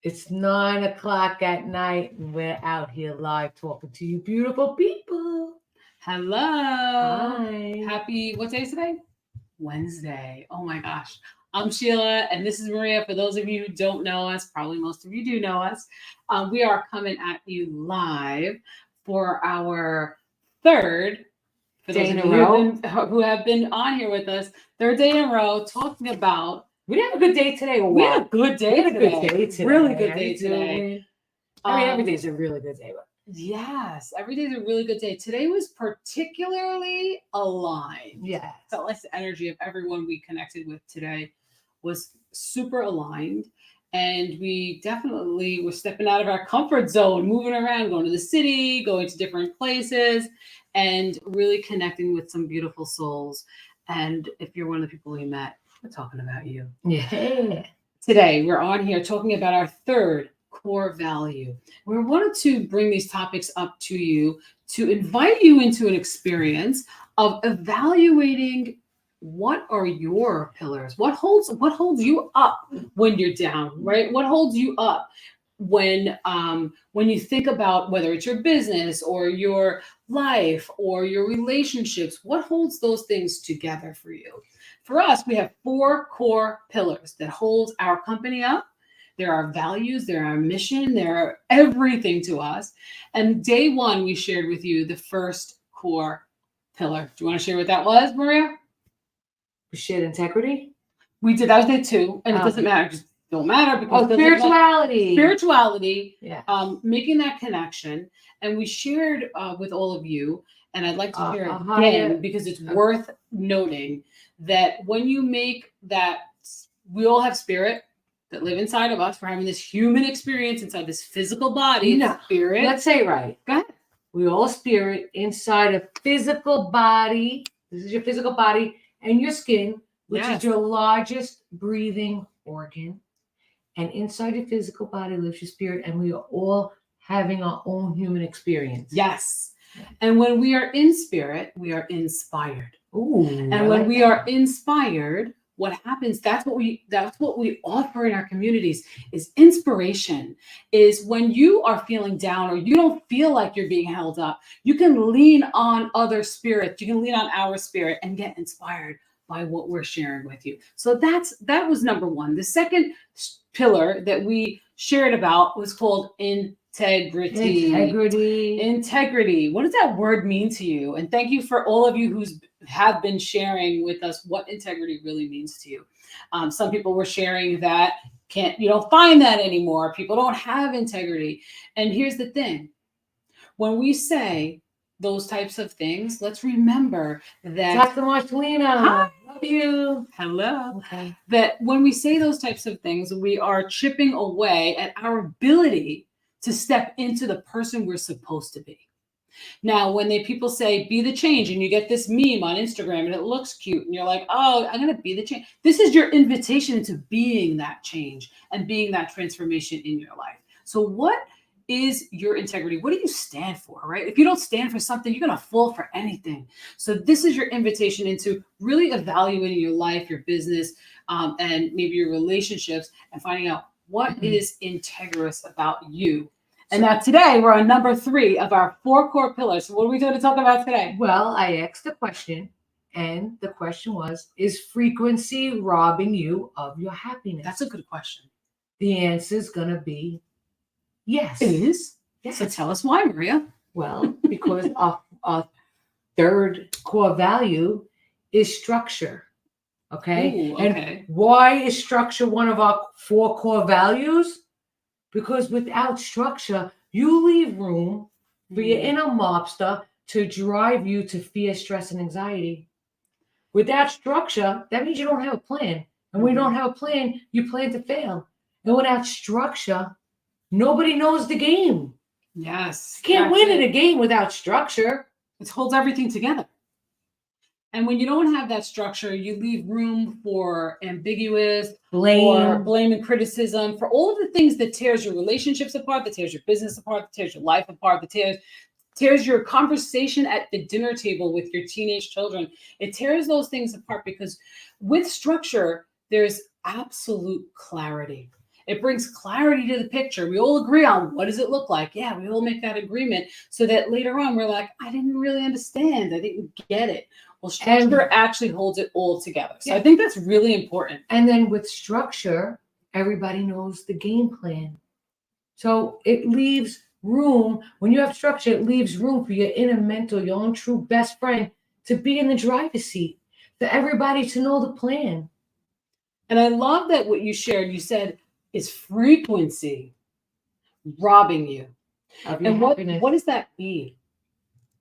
It's 9 o'clock at night, and we're out here live talking to you, beautiful people. Hello. Hi. Happy, what day is today? Wednesday. Oh my gosh. I'm Sheila, and this is Maria. For those of you who don't know us, probably most of you do know us. We are coming at you live for our third, for Day those in of a you row. who have been on here with us, third day in a row, talking about. We didn't have a good day today, or We had a what? good day We had a today. good day today. Really good How day you today. doing? I mean, every day's a really good day, but Yes, every day's a really good day. Today was particularly aligned. yeah. Felt like the energy of everyone we connected with today was super aligned. And we definitely were stepping out of our comfort zone, moving around, going to the city, going to different places, and really connecting with some beautiful souls. And if you're one of the people we met, we're talking about you. Yeah. Today, we're on here talking about our third core value. We wanted to bring these topics up to you to invite you into an experience of evaluating what are your pillars, what holds you up when you're down, right? What holds you up when you think about whether it's your business or your life or your relationships, what holds those things together for you? For us, we have four core pillars that hold our company up. They're our values, they're our mission, they're everything to us. And day one, we shared with you the first core pillar. Do you want to share what that was, Maria? We shared integrity. We did. That was day two, and it doesn't Okay. matter. Just don't matter because it doesn't matter. Spirituality. Spirituality, Yeah. making that connection. And we shared with all of you, and I'd like to share it higher- again because it's worth noting that when you make that, we all have spirit that live inside of us. We're having this human experience inside this physical body. No, Spirit. Let's say it right. Go ahead. We all spirit inside a physical body. This is your physical body and your skin, which Yes. is your largest breathing organ. And inside your physical body lives your spirit, and we are all having our own human experience. Yes. And when we are in spirit, we are inspired. Ooh, And when we are inspired, what happens, that's what we offer in our communities is inspiration. Is when you are feeling down or you don't feel like you're being held up, you can lean on other spirits, you can lean on our spirit and get inspired by what we're sharing with you. So that was number one. The second pillar that we shared about was called integrity. Integrity. What does that word mean to you? And thank you for all of you who have been sharing with us what integrity really means to you. Some people were sharing that you don't find that anymore. People don't have integrity. And here's the thing. When we say those types of things, let's remember that. Dr. Marcelina. Hi. Love you. Hello. Okay. That when we say those types of things, we are chipping away at our ability to step into the person we're supposed to be. Now, when people say be the change, and you get this meme on Instagram and it looks cute, and you're like, oh, I'm going to be the change. This is your invitation into being that change and being that transformation in your life. So what is your integrity? What do you stand for, right? If you don't stand for something, you're going to fall for anything. So this is your invitation into really evaluating your life, your business, and maybe your relationships, and finding out what is integrous about you. And now today we're on number 3 of our 4 core pillars. So what are we going to talk about today? Well, I asked the question, and the question was, is frequency robbing you of your happiness? That's a good question. The answer is going to be yes. It is? Yes. So tell us why, Maria. Well, because our third core value is structure. Okay? Ooh, okay. And why is structure one of our 4 core values? Because without structure, you leave room for your inner mobster to drive you to fear, stress, and anxiety. Without structure, that means you don't have a plan. And when you don't have a plan, you plan to fail. And without structure, nobody knows the game. Yes. You can't win in a game without structure. It holds everything together. And when you don't have that structure, you leave room for ambiguous blame and criticism, for all of the things that tears your relationships apart, that tears your business apart, that tears your life apart, that tears your conversation at the dinner table with your teenage children. It tears those things apart because with structure, there's absolute clarity. It brings clarity to the picture. We all agree on what does it look like. Yeah, we all make that agreement so that later on we're like, I didn't really understand. I didn't get it. Well, structure actually holds it all together. So I think that's really important. And then with structure, everybody knows the game plan. So it leaves room, when you have structure, it leaves room for your inner mentor, your own true best friend to be in the driver's seat, for everybody to know the plan. And I love that what you shared, you said, is frequency robbing you. And what does that mean?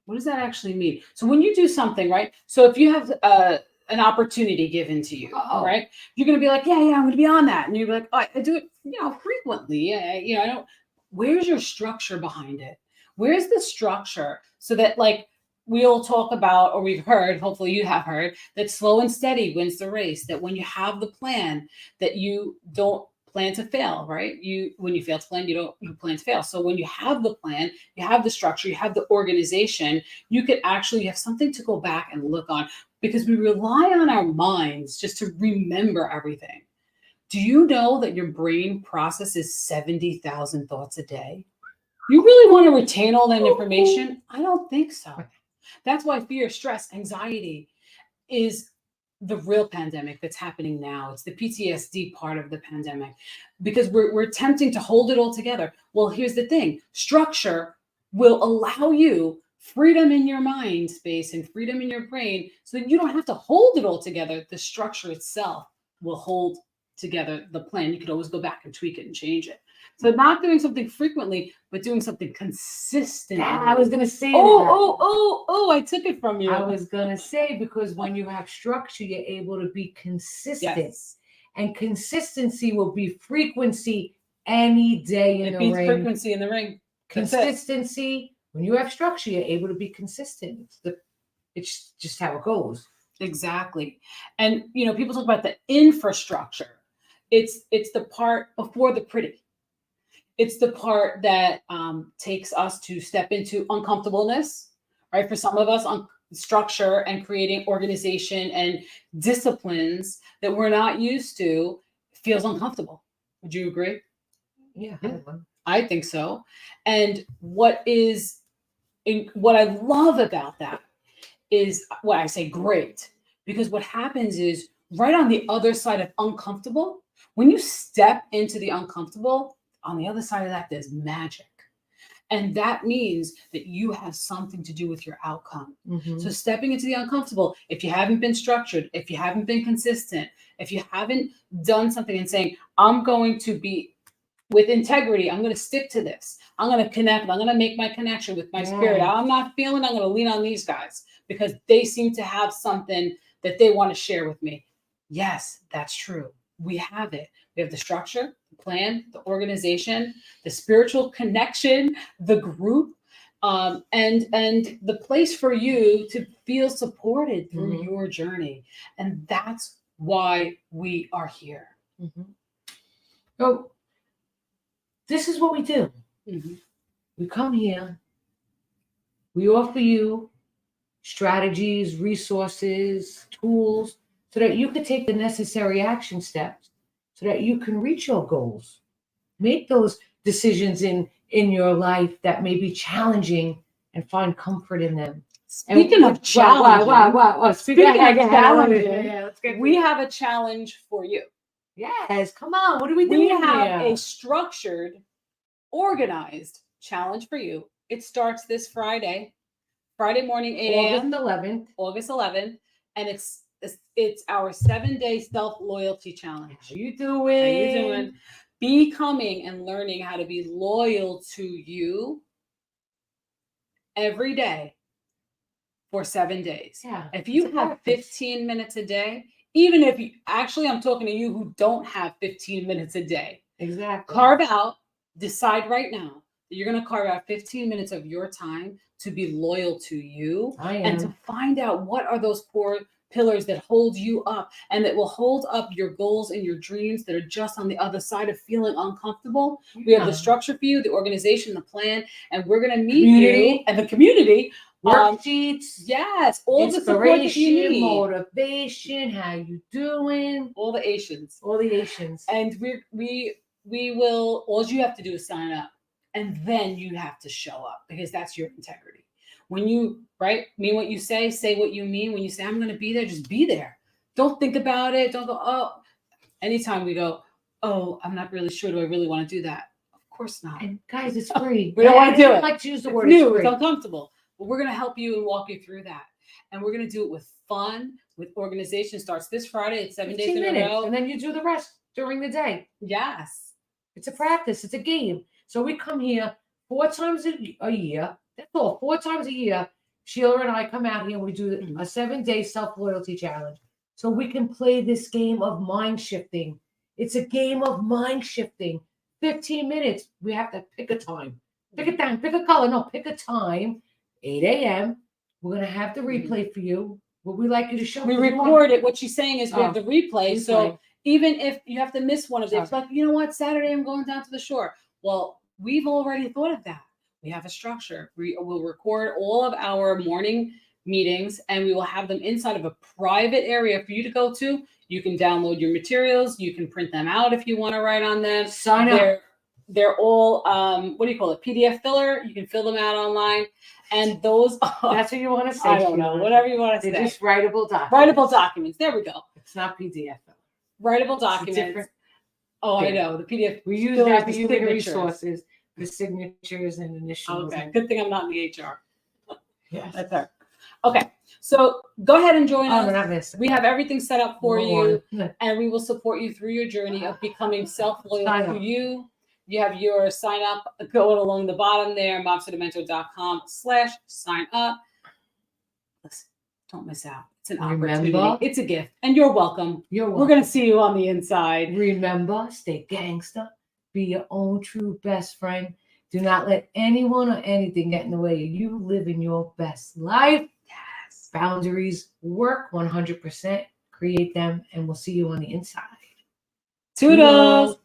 What does that actually mean? So when you do something, right? So if you have an opportunity given to you, right? You're going to be like, yeah, I'm going to be on that. And you're like, oh, I do it, frequently. I don't. Where's your structure behind it? Where's the structure so that like we all talk about, or we've heard, hopefully you have heard, that slow and steady wins the race, that when you have the plan, that you don't plan to fail, right? When you fail to plan, you plan to fail. So when you have the plan, you have the structure, you have the organization, you could actually have something to go back and look on, because we rely on our minds just to remember everything. Do you know that your brain processes 70,000 thoughts a day? You really want to retain all that information? I don't think so. That's why fear, stress, anxiety is the real pandemic that's happening now. It's the PTSD part of the pandemic, because we're attempting to hold it all together. Well, here's the thing. Structure will allow you freedom in your mind space and freedom in your brain so that you don't have to hold it all together. The structure itself will hold together the plan. You could always go back and tweak it and change it. So not doing something frequently, but doing something consistently. I was going to say I took it from you. I was going to say, because when you have structure, you're able to be consistent. Yes. And consistency will be frequency any day in the ring. It beats frequency in the ring. Consistency, when you have structure, you're able to be consistent. It's just how it goes. Exactly. And, people talk about the infrastructure. It's the part before the pretty. It's the part that takes us to step into uncomfortableness, right? For some of us, structure and creating organization and disciplines that we're not used to feels uncomfortable. Would you agree? Yeah. I think so. And what I love about that is what I say great, because what happens is right on the other side of uncomfortable, when you step into the uncomfortable, on the other side of that, there's magic. And that means that you have something to do with your outcome. Mm-hmm. So stepping into the uncomfortable, if you haven't been structured, if you haven't been consistent, if you haven't done something and saying, I'm going to be with integrity, I'm going to stick to this. I'm going to connect. I'm going to make my connection with my spirit. I'm not feeling, I'm going to lean on these guys because they seem to have something that they want to share with me. Yes, that's true. We have it. We have the structure, the plan, the organization, the spiritual connection, the group, and the place for you to feel supported through your journey. And that's why we are here. Mm-hmm. So this is what we do. Mm-hmm. We come here. We offer you strategies, resources, tools, so that you can take the necessary action steps so that you can reach your goals. Make those decisions in your life that may be challenging and find comfort in them. Speaking of challenging, Speaking of challenging, we have a challenge for you. Yes, come on. What are we doing? We have a structured, organized challenge for you. It starts this Friday morning, 8 a.m. August 11th. And it's our 7-day self-loyalty challenge. How you doing? Becoming and learning how to be loyal to you every day for 7 days. Yeah. If you have 15 minutes a day, even if you, actually, I'm talking to you who don't have 15 minutes a day. Exactly. Decide right now that you're going to carve out 15 minutes of your time to be loyal to you and to find out what are those core pillars that hold you up and that will hold up your goals and your dreams that are just on the other side of feeling uncomfortable. Yeah. We have the structure for you, the organization, the plan, and we're going to meet you and the community. Worksheets, yes, all the support that you need, motivation, how you doing, all the Asians, and we all you have to do is sign up, and then you have to show up, because that's your integrity. When you mean what you say what you mean. When you say I'm going to be there, just be there. Don't think about it. Don't go, oh, anytime we go, oh, I'm not really sure. Do I really want to do that? Of course not. And guys, it's free. We don't want to do I it. like to use the It's word new. it's It's free. uncomfortable. But we're going to help you and walk you through that. And we're going to do it with fun, with organization. Starts this Friday. It's 7 days 15 in a minutes, row. and then you do the rest during the day. Yes. It's a practice. It's a game. So we come here 4 times a year. That's all. 4 times a year. Sheila and I come out here and we do a 7-day self-loyalty challenge. So we can play this game of mind shifting. It's a game of mind shifting. 15 minutes. We have to pick a time. Pick a time. Pick a color. No, pick a time. 8 a.m. We're going to have the replay for you. What we like you to show. We record it. What she's saying is we have the replay. So even if you have to miss one of them, it's like, you know what, Saturday I'm going down to the shore. Well, we've already thought of that. We have a structure. We will record all of our morning meetings, and we will have them inside of a private area for you to go to. You can download your materials. You can print them out if you want to write on them. Sign up. They're all, what do you call it? PDF filler. You can fill them out online. And those are, that's what you want to say. I don't know, whatever you want to say. They're just writable documents. Writable documents. There we go. It's not PDF. Writable documents. Oh, I know. The PDF. We use that for human resources, the signatures and initials. Okay. Good thing I'm not in the HR. Yes. That's her. Okay. So go ahead and join us. Not this. We have everything set up for you, and we will support you through your journey of becoming self-loyal to you. You have your sign up going along the bottom there, mobstermentor.com/sign up. Listen, don't miss out. It's an opportunity. It's a gift, and you're welcome. We're going to see you on the inside. Remember, stay gangster. Be your own true best friend. Do not let anyone or anything get in the way of you living your best life. Yes. Boundaries work 100%. Create them, and we'll see you on the inside. Toodles.